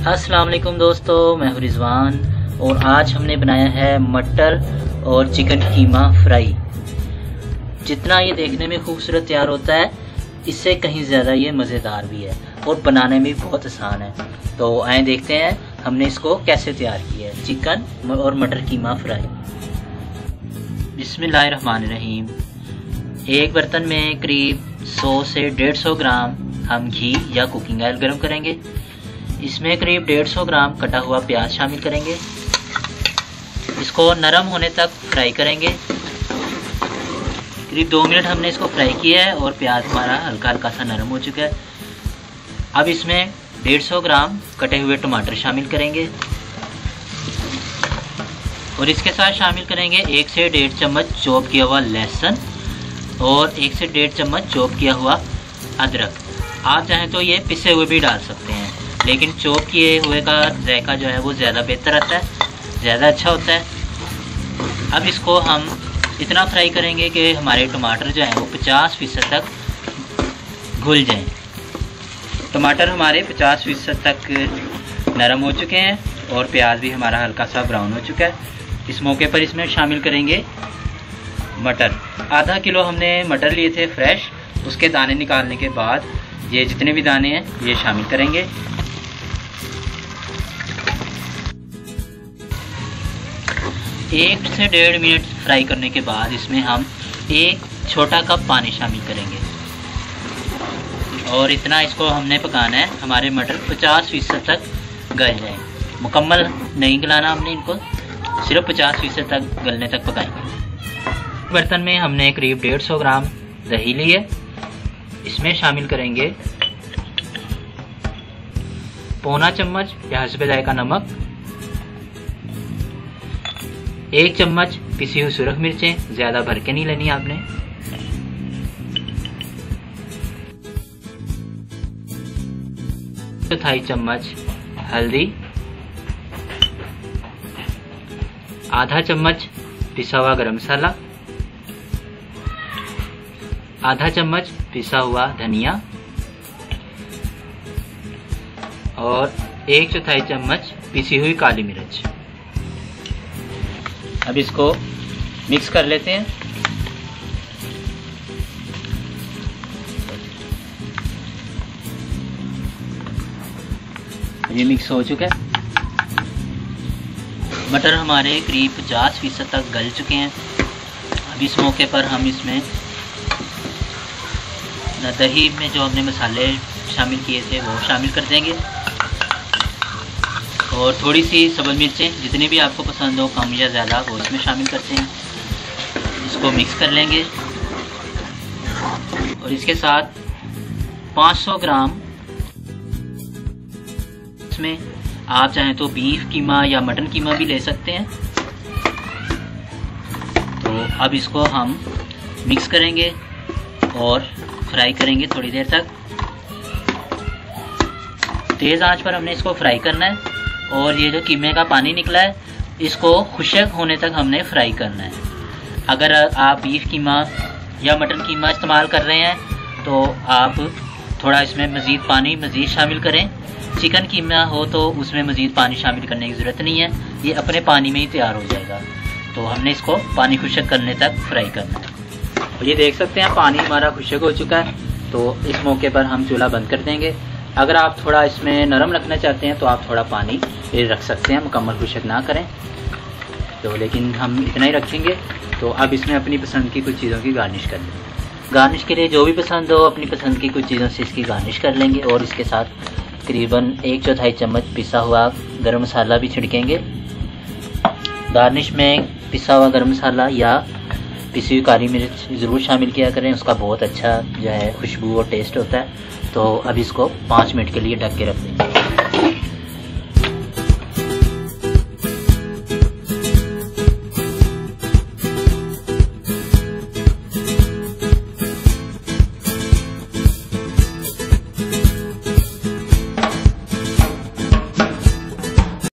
अस्सलाम वालेकुम दोस्तों, मैं हूं रिजवान और आज हमने बनाया है मटर और चिकन कीमा फ्राई। जितना ये देखने में खूबसूरत तैयार होता है, इससे कहीं ज़्यादा ये मज़ेदार भी है और बनाने में बहुत आसान है। तो आए देखते हैं हमने इसको कैसे तैयार किया है, चिकन और मटर कीमा फ्राई। बिस्मिल्लाहिर्रहमानिर्रहीम। एक बर्तन में करीब 100 से 150 ग्राम हम घी या कुकिंग ऑयल गर्म करेंगे। इसमें करीब 150 ग्राम कटा हुआ प्याज शामिल करेंगे। इसको नरम होने तक फ्राई करेंगे। करीब 2 मिनट हमने इसको फ्राई किया है और प्याज हमारा हल्का हल्का सा नरम हो चुका है। अब इसमें 150 ग्राम कटे हुए टमाटर शामिल करेंगे और इसके साथ शामिल करेंगे 1 से 1.5 चम्मच चॉप किया हुआ लहसुन और 1 से 1.5 चम्मच चॉप किया हुआ अदरक। आप चाहें तो ये पिसे हुए भी डाल सकते हैं, लेकिन चॉप किए हुए का जायका जो है वो ज़्यादा बेहतर आता है, ज़्यादा अच्छा होता है। अब इसको हम इतना फ्राई करेंगे कि हमारे टमाटर जो हैं वो 50% तक घुल जाएं। टमाटर हमारे 50% तक नरम हो चुके हैं और प्याज भी हमारा हल्का सा ब्राउन हो चुका है। इस मौके पर इसमें शामिल करेंगे मटर। आधा किलो हमने मटर लिए थे फ्रेश। उसके दाने निकालने के बाद ये जितने भी दाने हैं ये शामिल करेंगे। एक से 1.5 मिनट फ्राई करने के बाद इसमें हम 1 छोटा कप पानी शामिल करेंगे और इतना इसको हमने पकाना है हमारे मटर 50% तक गल जाए। मुकम्मल नहीं गलाना हमने इनको, सिर्फ 50% तक गलने तक पकाएंगे। बर्तन में हमने करीब 150 ग्राम दही ली है। इसमें शामिल करेंगे पौना चम्मच या हस्बे जायका नमक, 1 चम्मच पिसी हुई सुरख मिर्चें, ज़्यादा भर के नहीं लेनी आपने, चौथाई चम्मच हल्दी, आधा चम्मच पिसा हुआ गरम मसाला, आधा चम्मच पिसा हुआ धनिया और 1/4 चम्मच पिसी हुई काली मिर्च। अब इसको मिक्स कर लेते हैं। ये मिक्स हो चुका है। मटर हमारे करीब 50% तक गल चुके हैं। अब इस मौके पर हम इसमें दही में जो हमने मसाले शामिल किए थे वो शामिल कर देंगे और थोड़ी सी सब्ज़ मिर्चें जितनी भी आपको पसंद हो, कम या ज़्यादा, वो इसमें शामिल करते हैं। इसको मिक्स कर लेंगे और इसके साथ 500 ग्राम इसमें आप चाहें तो बीफ कीमा या मटन कीमा भी ले सकते हैं। तो अब इसको हम मिक्स करेंगे और फ्राई करेंगे थोड़ी देर तक। तेज़ आंच पर हमने इसको फ्राई करना है और ये जो कीमे का पानी निकला है इसको खुश्क होने तक हमने फ्राई करना है। अगर आप बीफ कीमा या मटन कीमा इस्तेमाल कर रहे हैं तो आप थोड़ा इसमें मज़ीद शामिल करें। चिकन कीमा हो तो उसमें मज़ीद पानी शामिल करने की ज़रूरत नहीं है, ये अपने पानी में ही तैयार हो जाएगा। तो हमने इसको पानी खुश्क करने तक फ्राई करना है। और ये देख सकते हैं पानी हमारा खुश्क हो चुका है। तो इस मौके पर हम चूल्हा बंद कर देंगे। अगर आप थोड़ा इसमें नरम रखना चाहते हैं तो आप थोड़ा पानी रख सकते हैं, मुकम्मल खुश्क ना करें तो, लेकिन हम इतना ही रखेंगे। तो अब इसमें अपनी पसंद की कुछ चीज़ों की गार्निश कर लेंगे। गार्निश के लिए जो भी पसंद हो अपनी पसंद की कुछ चीज़ों से इसकी गार्निश कर लेंगे और इसके साथ तकरीबन 1/4 चम्मच पिसा हुआ गरम मसाला भी छिड़केंगे। गार्निश में पिसा हुआ गरम मसाला या पिसी हुई काली मिर्च ज़रूर शामिल किया करें, उसका बहुत अच्छा जो है खुशबू और टेस्ट होता है। तो अब इसको 5 मिनट के लिए ढक के रख देंगे।